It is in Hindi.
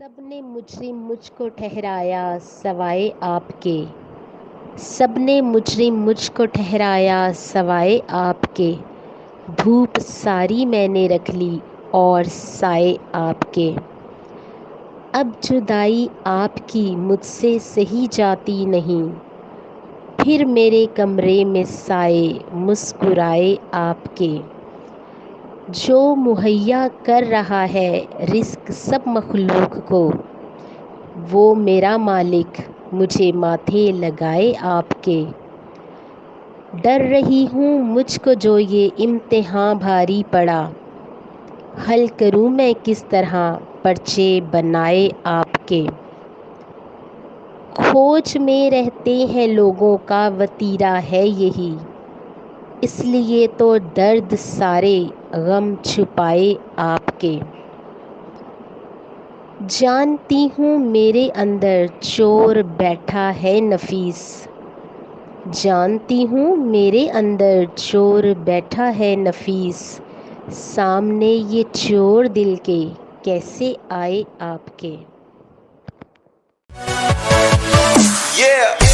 सबने मुजरिम मुझको ठहराया सवाए आपके। सबने मुजरिम मुझको ठहराया सवाए आपके। धूप सारी मैंने रख ली और साए आपके। अब जुदाई आपकी मुझसे सही जाती नहीं। फिर मेरे कमरे में साए मुस्कुराए आपके। जो मुहैया कर रहा है रिस्क सब मखलूक को, वो मेरा मालिक मुझे माथे लगाए आपके। डर रही हूँ मुझको जो ये इम्तिहान भारी पड़ा, हल करूँ मैं किस तरह पर्चे बनाए आपके। खोज में रहते हैं लोगों का वतीरा है यही, इसलिए तो दर्द सारे गम छुपाए आपके। जानती हूँ मेरे अंदर चोर बैठा है नफीस। जानती हूँ मेरे अंदर चोर बैठा है नफीस। सामने ये चोर दिल के कैसे आए आपके। Yeah.